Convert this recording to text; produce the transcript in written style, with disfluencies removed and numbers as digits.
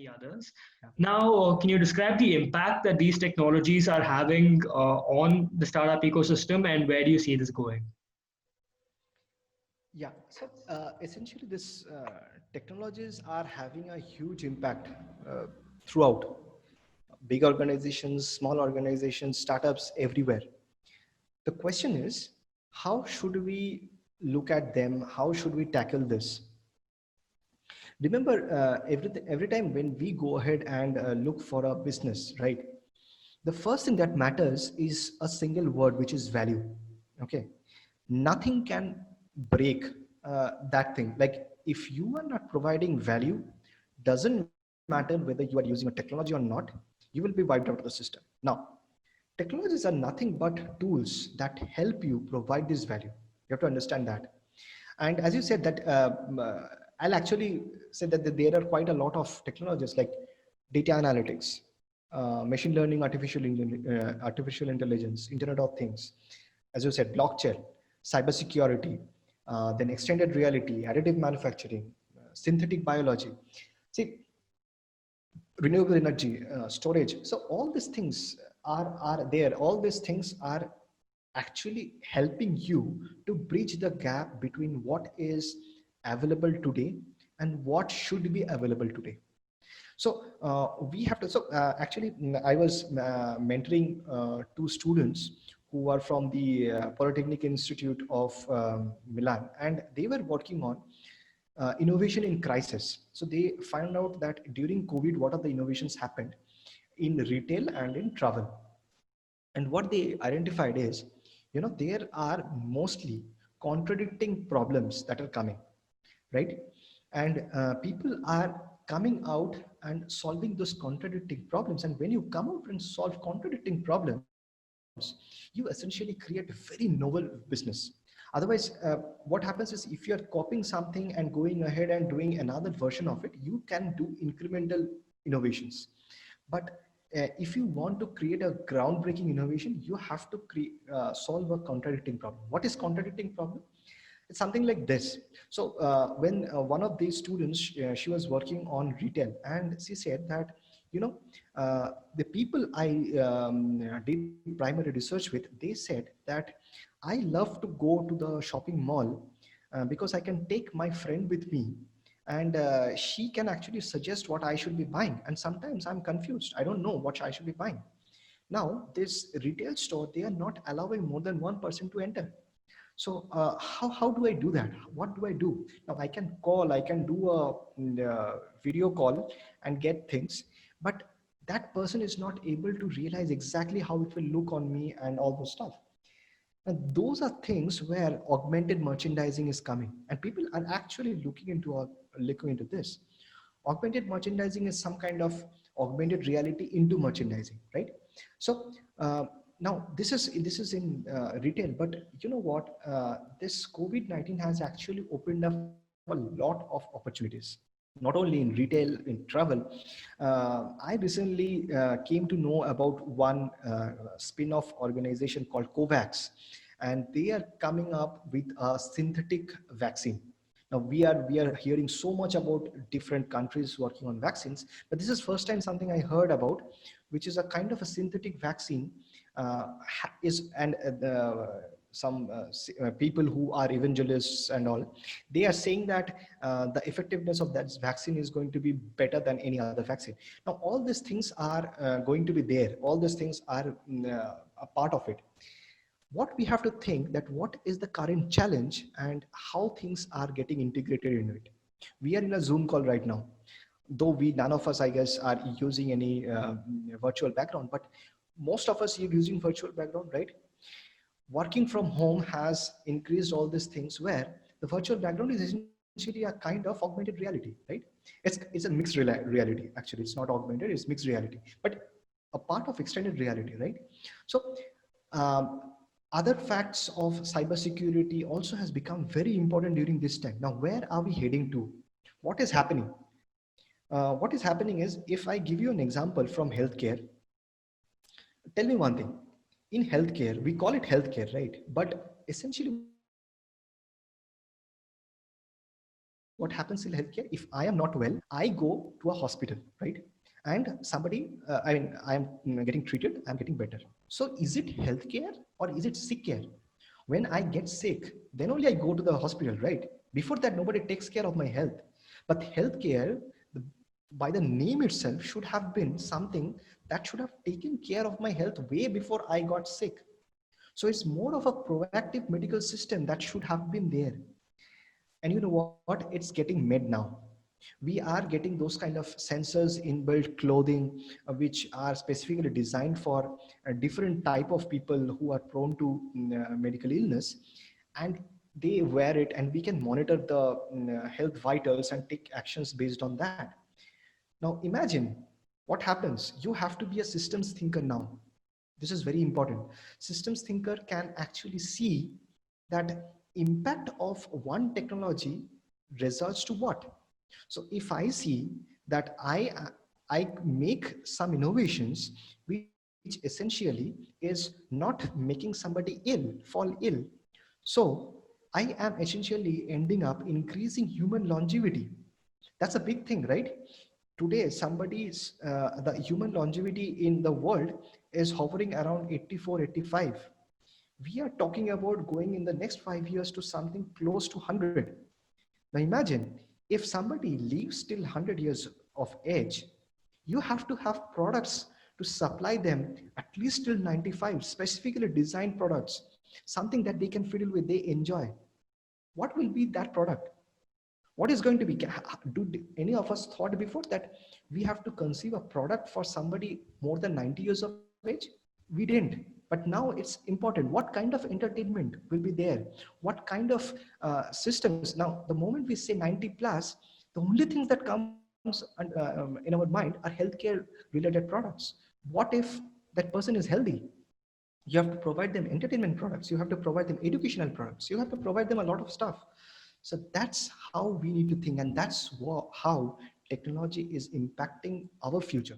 others. Yeah. Now, can you describe the impact that these technologies are having on the startup ecosystem, and where do you see this going? Yeah, so essentially, this technologies are having a huge impact throughout big organizations, small organizations, startups everywhere. The question is, how should we look at them? How should we tackle this? Remember, every time when we go ahead and look for a business, right? The first thing that matters is a single word, which is value. Okay, nothing can break that thing. Like if you are not providing value, doesn't matter whether you are using a technology or not, you will be wiped out of the system. Now, technologies are nothing but tools that help you provide this value. You have to understand that. And as you said that, I'll actually say that there are quite a lot of technologies like data analytics, machine learning, artificial intelligence, Internet of Things, as you said, blockchain, cybersecurity, then extended reality, additive manufacturing, synthetic biology. See, renewable energy, storage. So all these things are there. All these things are actually helping you to bridge the gap between what is available today and what should be available today. So we have to. So actually, I was mentoring two students who are from the Polytechnic Institute of Milan, and they were working on innovation in crisis. So they found out that during COVID, what are the innovations happened in retail and in travel. And what they identified is, there are mostly contradicting problems that are coming, right? And people are coming out and solving those contradicting problems. And when you come out and solve contradicting problems, you essentially create a very novel business. Otherwise, what happens is if you're copying something and going ahead and doing another version of it, you can do incremental innovations. But if you want to create a groundbreaking innovation, you have to solve a contradicting problem. What is contradicting problem? It's something like this. So when one of these students, she was working on retail, and she said that, you know, the people I did primary research with, they said that I love to go to the shopping mall because I can take my friend with me, and she can actually suggest what I should be buying. And sometimes I'm confused. I don't know what I should be buying. Now, this retail store, they are not allowing more than one person to enter. So how do I do that? What do I do? Now I can call, I can do a video call and get things, but that person is not able to realize exactly how it will look on me and all those stuff. And those are things where augmented merchandising is coming, and people are actually looking into this. Augmented merchandising is some kind of augmented reality into merchandising, right? So now this is in retail, but you know what? This COVID-19 has actually opened up a lot of opportunities. Not only in retail, in travel. I recently came to know about one spin-off organization called COVAX, and they are coming up with a synthetic vaccine. Now we are hearing so much about different countries working on vaccines, but this is first time something I heard about, which is a kind of a synthetic vaccine. Is and Some people who are evangelists and all, they are saying that the effectiveness of that vaccine is going to be better than any other vaccine. Now all these things are going to be there. All these things are a part of it. What we have to think that what is the current challenge and how things are getting integrated in it. We are in a Zoom call right now, though we none of us, I guess, are using any virtual background, but most of us are using virtual background, right? Working from home has increased all these things where the virtual background is essentially a kind of augmented reality, right? It's a mixed reality. Actually, it's not augmented, it's mixed reality, but a part of extended reality, right? So um, other facts of cybersecurity also has become very important during this time. Now, where are we heading to? What is happening? What is happening is, if I give you an example from healthcare, tell me one thing. In healthcare, we call it healthcare, right? But essentially, what is healthcare? Healthcare is a kind of a what happens in healthcare? If I am not well, I go to a hospital, right? And somebody, I am getting treated, I'm getting better. So is it healthcare or is it sick care? When I get sick, then only I go to the hospital, right? Before that, nobody takes care of my health. But healthcare, by the name itself, should have been something that should have taken care of my health way before I got sick. So it's more of a proactive medical system that should have been there. And you know what? It's getting made now. We are getting those kind of sensors inbuilt clothing, which are specifically designed for a different type of people who are prone to medical illness, and they wear it, and we can monitor the health vitals and take actions based on that. Now imagine what happens. You have to be a systems thinker now. This is very important. Systems thinker can actually see that impact of one technology results to what. So if I see that I make some innovations which essentially is not making somebody fall ill, so I am essentially ending up increasing human longevity. That's a big thing, right? Today, the human longevity in the world is hovering around 84, 85. We are talking about going in the next 5 years to something close to 100. Now imagine if somebody lives till 100 years of age, you have to have products to supply them at least till 95, specifically designed products, something that they can fiddle with, they enjoy. What will be that product? What is going to be? Do any of us thought before that we have to conceive a product for somebody more than 90 years of age? We didn't. But now it's important. What kind of entertainment will be there? What kind of systems? Now, the moment we say 90 plus, the only things that comes in our mind are healthcare related products. What if that person is healthy? You have to provide them entertainment products. You have to provide them educational products. You have to provide them a lot of stuff. So that's how we need to think, and that's how technology is impacting our future.